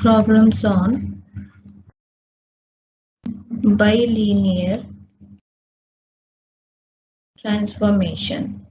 Problems on bilinear transformation.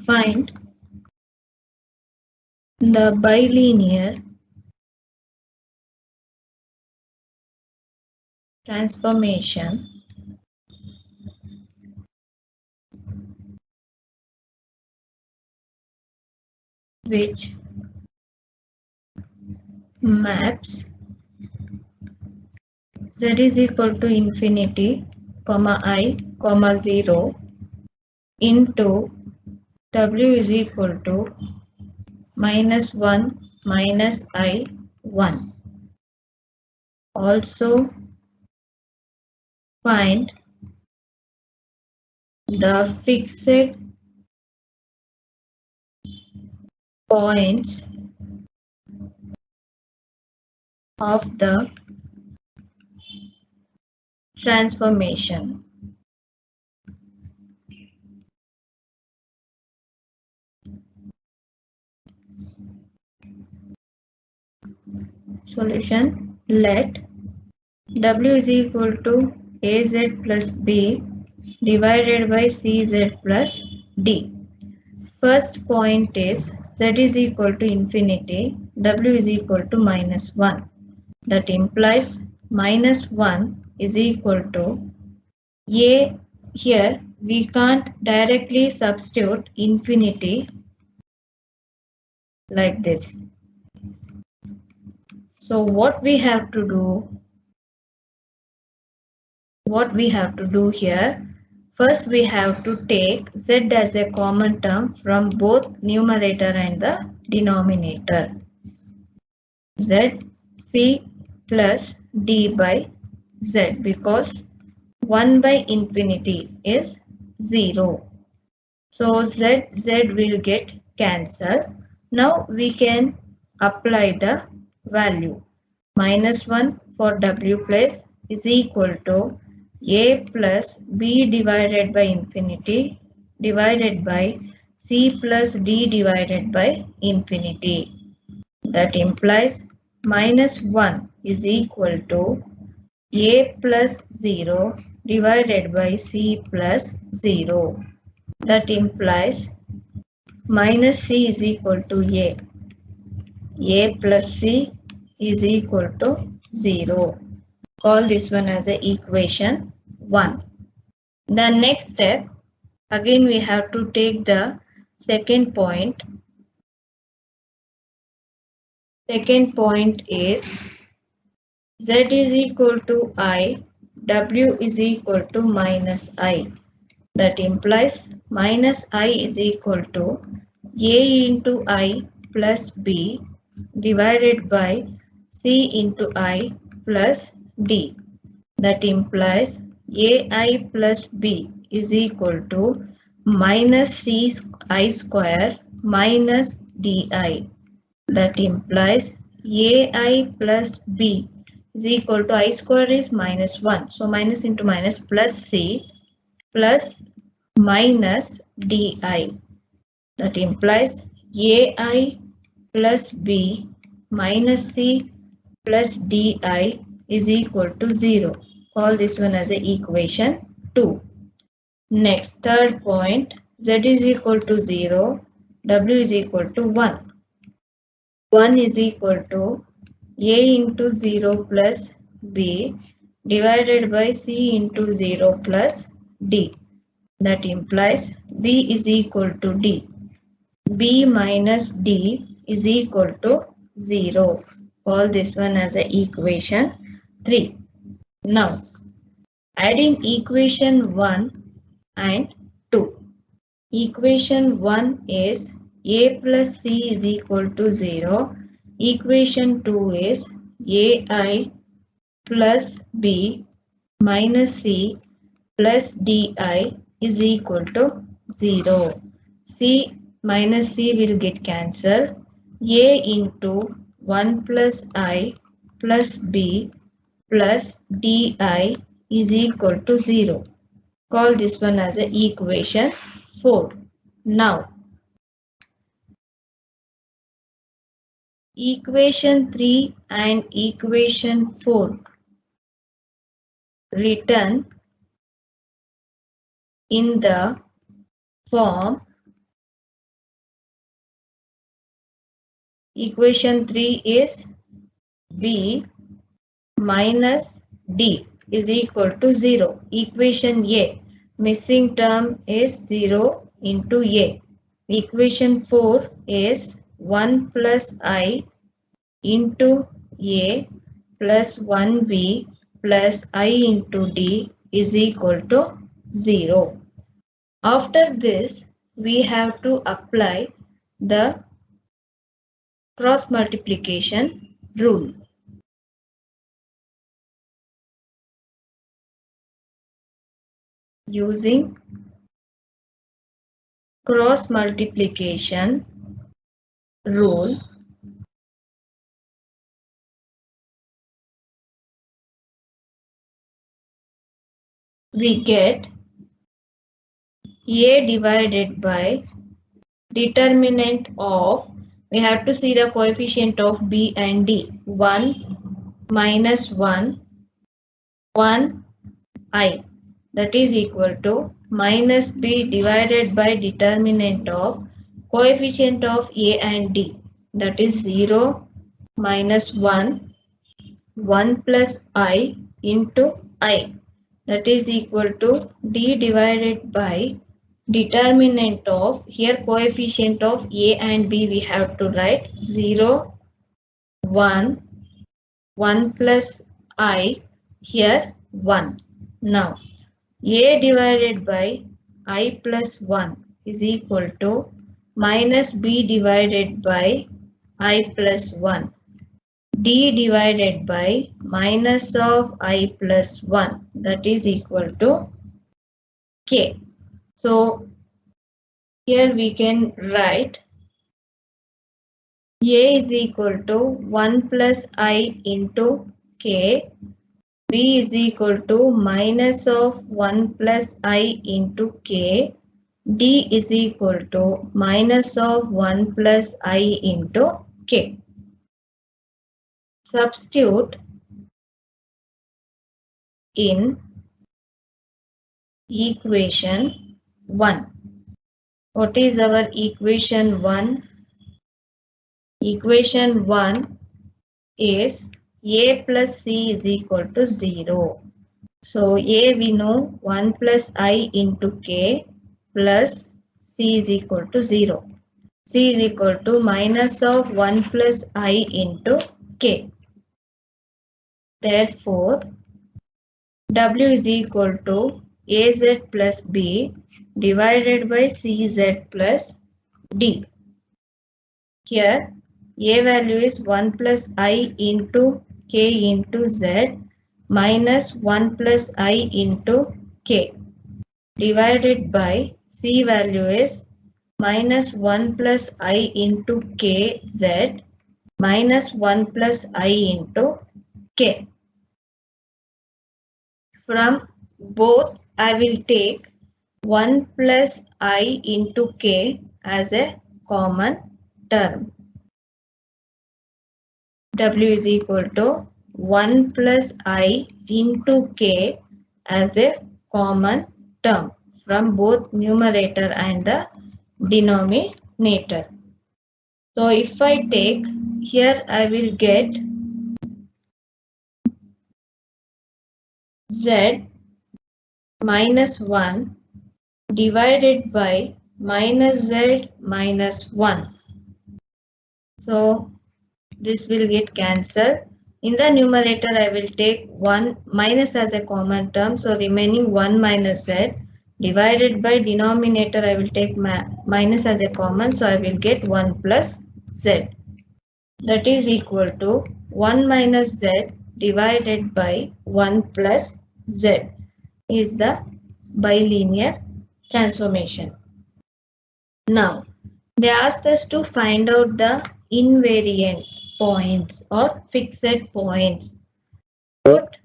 Find the bilinear transformation which maps z is equal to infinity, comma I, comma 0 into w is equal to minus 1 minus I 1. Also find the fixed points of the transformation. Solution: let w is equal to az plus b divided by cz plus d. First point is z is equal to infinity, w is equal to minus 1. That implies minus 1 is equal to a. Here we can't directly substitute infinity like this. So what we have to do here, first we have to take z as a common term from both numerator and the denominator. Z c plus d by z, because 1 by infinity is 0. So z will get cancelled. Now we can apply the value. Minus 1 for w place is equal to a plus b divided by infinity divided by c plus d divided by infinity. That implies minus 1 is equal to a plus 0 divided by c plus 0. That implies minus c is equal to a. A plus c is equal to 0. Call this one as a equation 1. The next step, again we have to take the second point. Second point is z is equal to I, w is equal to minus I. That implies minus I is equal to a into I plus b divided by c into I plus d. That implies ai plus b is equal to minus c I square minus di. That implies ai plus b is equal to I square is minus 1. So minus into minus plus c plus minus di. That implies ai plus b minus c plus di is equal to 0. Call this one as a equation 2. Next, third point, z is equal to 0, w is equal to 1. 1 is equal to a into 0 plus b divided by c into 0 plus d. That implies b is equal to d. b minus d is equal to 0. Call this one as a equation 3. Now, adding equation 1 and 2. Equation 1 is a plus c is equal to 0. Equation 2 is ai plus b minus c plus di is equal to 0. C minus c will get cancelled. A into 1 plus I plus b plus di is equal to 0. Call this one as a equation 4. Now, equation 3 and equation 4 written in the form equation 3 is b minus d is equal to 0. Equation A, missing term is 0 into A. Equation 4 is 1 plus I into A plus 1b plus I into d is equal to 0. After this, we have to apply the cross multiplication rule. Using cross multiplication rule, we get A divided by determinant of, we have to see the coefficient of B and D, 1 minus 1, 1 I, that is equal to minus B divided by determinant of coefficient of A and D, that is 0 minus 1, 1 plus I into I, that is equal to D divided by determinant of, here coefficient of A and B we have to write 0, 1, 1 plus I, here 1. Now A divided by I plus 1 is equal to minus B divided by I plus 1. D divided by minus of I plus 1, that is equal to K. So here we can write A is equal to 1 plus I into K, B is equal to minus of 1 plus I into K, D is equal to minus of 1 plus I into K. Substitute in equation 1. What is our equation 1? Equation 1 is A plus C is equal to 0. So A we know 1 plus I into K plus C is equal to 0. C is equal to minus of 1 plus I into K. Therefore, W is equal to AZ plus B divided by CZ plus D. Here A value is 1 plus I into K into Z minus 1 plus I into K divided by C value is minus 1 plus I into K Z minus 1 plus I into K. From both I will take 1 plus I into K as a common term. W is equal to 1 plus I into K as a common term from both numerator and the denominator. So if I take here, I will get Z minus 1 divided by minus Z minus 1. So this will get cancelled. In the numerator, I will take 1 minus as a common term. So remaining 1 minus Z divided by denominator, I will take minus as a common. So I will get 1 plus Z. That is equal to 1 minus Z divided by 1 plus Z is the bilinear transformation. Now, they asked us to find out the invariant points or fixed points. Put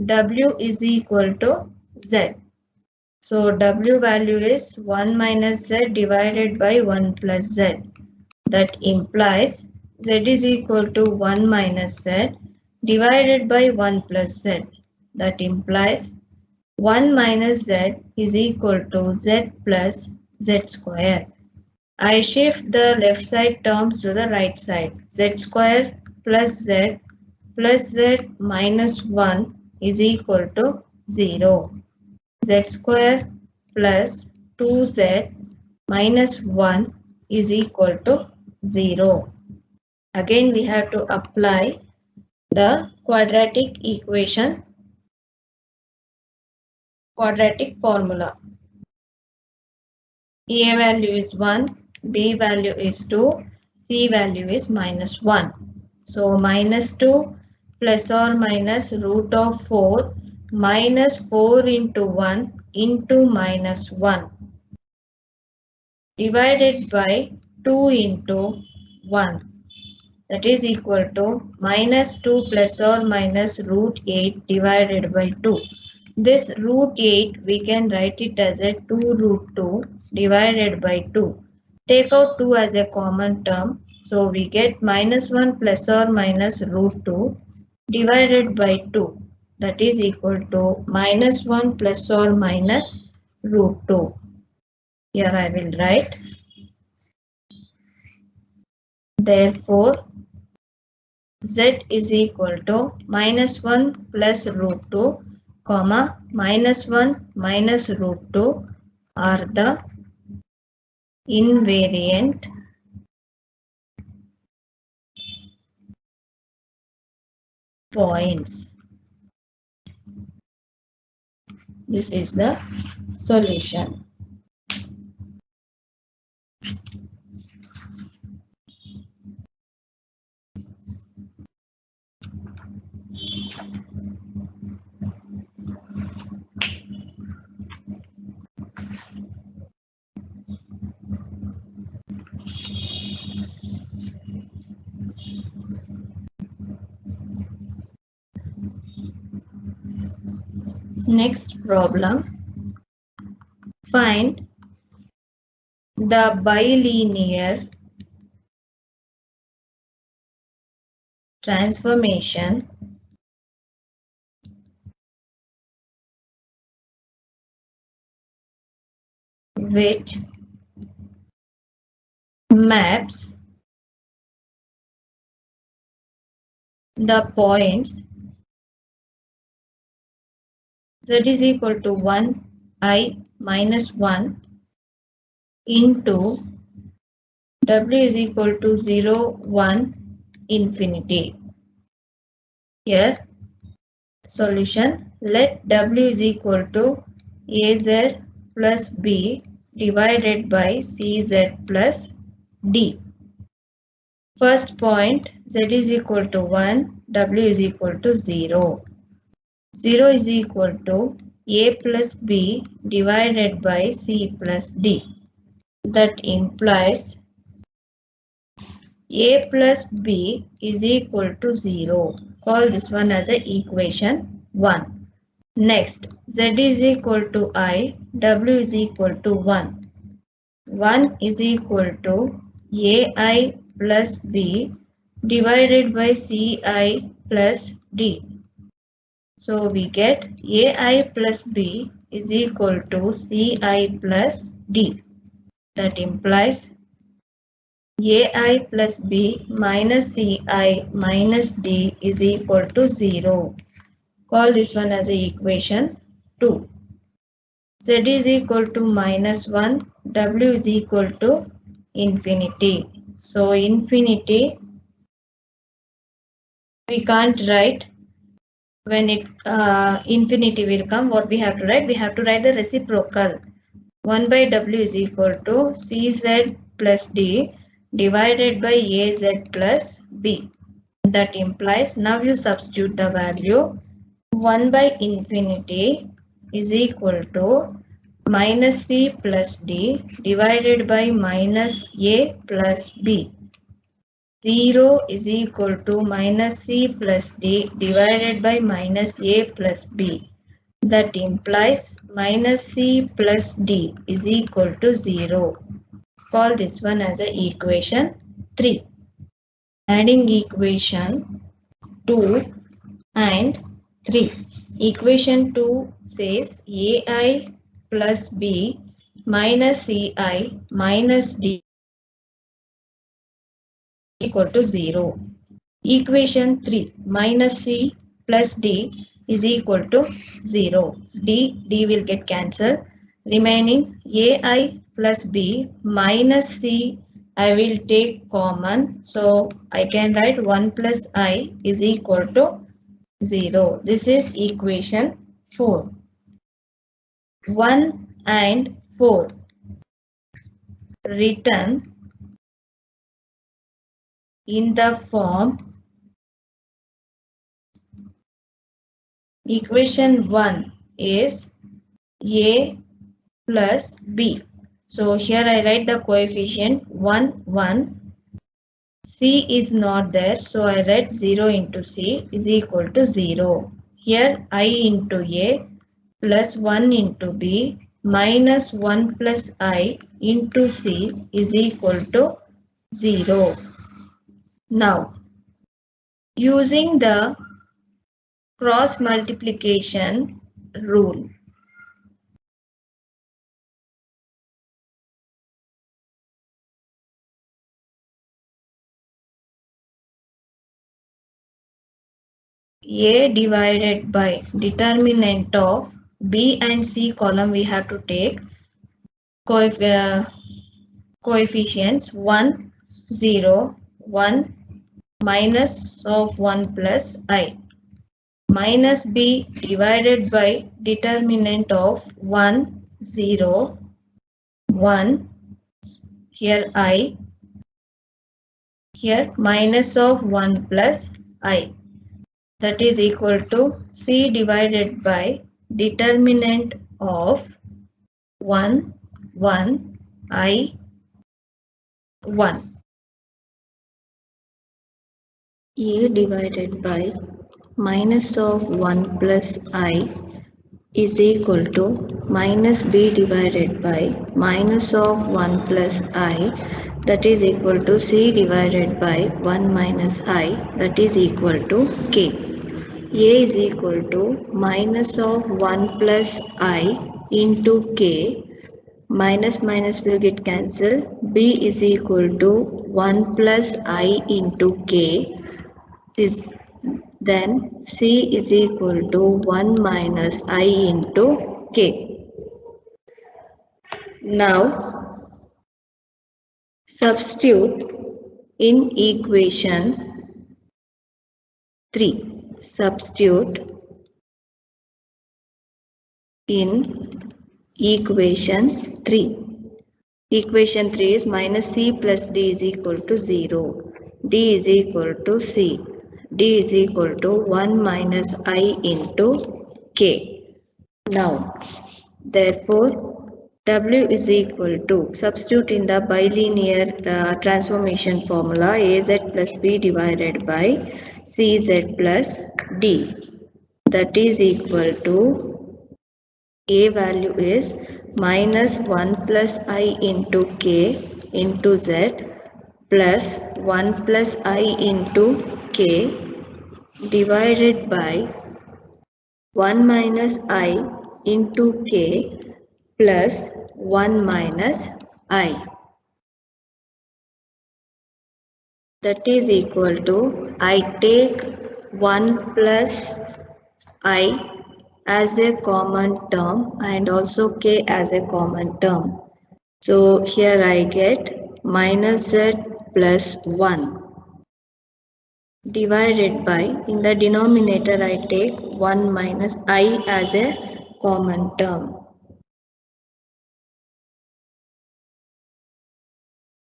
W is equal to Z. So W value is 1 minus Z divided by 1 plus Z. That implies Z is equal to 1 minus Z divided by 1 plus Z. That implies 1 minus Z is equal to Z plus Z square. I shift the left side terms to the right side. Z square plus Z minus 1 is equal to 0. Z square plus 2Z minus 1 is equal to 0. Again we have to apply the quadratic formula. A value is 1, B value is 2, C value is minus 1. So minus 2 plus or minus root of 4 minus 4 into 1 into minus 1 divided by 2 into 1, that is equal to minus 2 plus or minus root 8 divided by 2. This root 8 we can write it as a 2 root 2 divided by 2. Take out 2 as a common term. So we get minus 1 plus or minus root 2 divided by 2. That is equal to minus 1 plus or minus root 2. Here I will write. Therefore, Z is equal to minus 1 plus root 2 comma minus 1 minus root 2 are the invariant points. This is the solution. Next problem. Find the bilinear transformation which maps the points Z is equal to 1, I minus 1 into W is equal to 0, 1, infinity. Here, solution, let W is equal to AZ plus B divided by CZ plus D. First point, Z is equal to 1, W is equal to 0. 0 is equal to A plus B divided by C plus D. That implies A plus B is equal to 0. Call this one as a equation 1. Next, Z is equal to I, W is equal to 1. 1 is equal to AI plus B divided by CI plus D. So we get AI plus B is equal to CI plus D. That implies AI plus B minus CI minus D is equal to 0. Call this one as a equation 2. Z is equal to minus 1, W is equal to infinity. So infinity we can't write. When infinity will come, what we have to write? We have to write the reciprocal. 1 by W is equal to CZ plus D divided by AZ plus B. That implies, now you substitute the value, 1 by infinity is equal to minus C plus D divided by minus A plus B. 0 is equal to minus c plus d divided by minus a plus b. That implies minus c plus d is equal to 0. Call this one as a equation 3. Adding equation 2 and 3. Equation 2 says ai plus b minus ci minus d equal to 0. Equation 3 minus c plus d is equal to 0. D will get cancelled. Remaining ai plus b minus c I will take common. So I can write 1 plus I is equal to 0. This is equation 4. 1 and 4 written in the form equation 1 is a plus b. So here I write the coefficient 1, 1. C is not there, so I write 0 into C is equal to 0. Here I into A plus 1 into B minus 1 plus I into C is equal to 0. Now, using the cross multiplication rule, A divided by determinant of B and C column we have to take coefficients 1, 0, 1, minus of 1 plus I. Minus B divided by determinant of 1, 0, 1, here I, here minus of 1 plus I. That is equal to C divided by determinant of 1, 1, I, 1. A divided by minus of 1 plus I is equal to minus B divided by minus of 1 plus I, that is equal to C divided by 1 minus I, that is equal to K. A is equal to minus of 1 plus I into K. Minus minus will get cancelled. B is equal to 1 plus I into K. Then C is equal to 1 minus I into K. Now substitute in equation 3. Substitute in equation 3. Equation 3 is minus C plus D is equal to 0. D is equal to C. D is equal to 1 minus I into K. Now, therefore, W is equal to, substitute in the bilinear transformation formula, AZ plus B divided by CZ plus D. That is equal to, A value is minus 1 plus I into K into Z plus 1 plus I into K divided by 1 minus I into K plus 1 minus I. That is equal to, I take 1 plus I as a common term and also K as a common term. So here I get minus Z plus 1 divided by, in the denominator I take 1 minus I as a common term.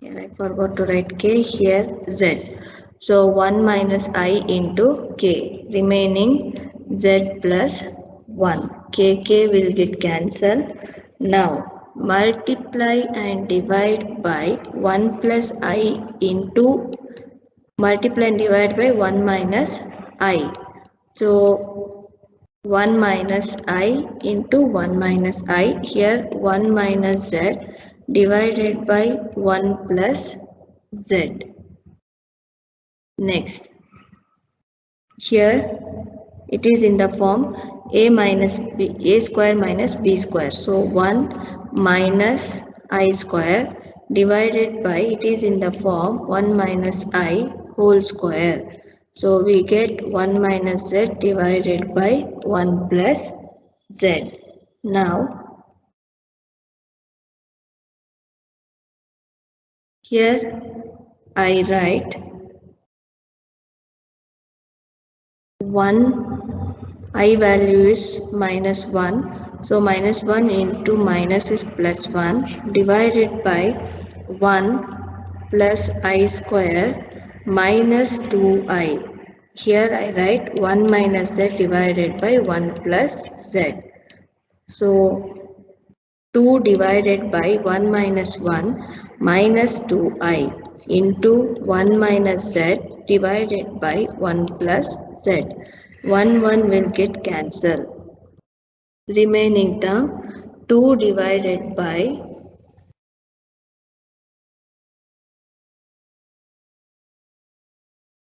Here I forgot to write K, here Z. So 1 minus I into K, remaining Z plus 1. K will get cancelled. Now multiply and divide by 1 plus I into multiply and divide by 1 minus I. So 1 minus I into 1 minus I. Here 1 minus Z divided by 1 plus Z. Next, here it is in the form a minus b, a square minus b square. So 1 minus I square divided by, it is in the form 1 minus I whole square. So we get 1 minus z divided by 1 plus z. Now here I write 1, I value is minus 1. So minus 1 into minus is plus 1 divided by 1 plus I square minus 2I. Here I write 1 minus z divided by 1 plus z. So 2 divided by 1 minus 1 minus 2I into 1 minus z divided by 1 plus z. 1 will get cancelled. Remaining term 2 divided by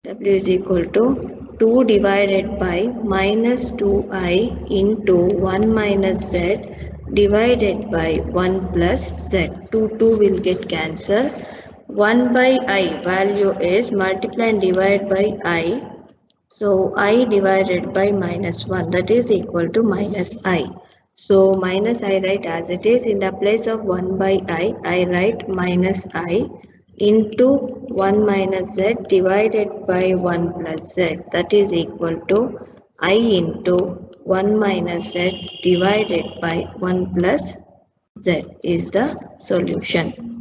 W is equal to 2 divided by minus 2I into 1 minus z divided by 1 plus z. 2 will get cancelled. 1 by I value is multiply and divide by I. So I divided by minus 1, that is equal to minus I. So minus I write as it is. In the place of 1 by I write minus I into 1 minus z divided by 1 plus z, that is equal to I into 1 minus z divided by 1 plus z is the solution.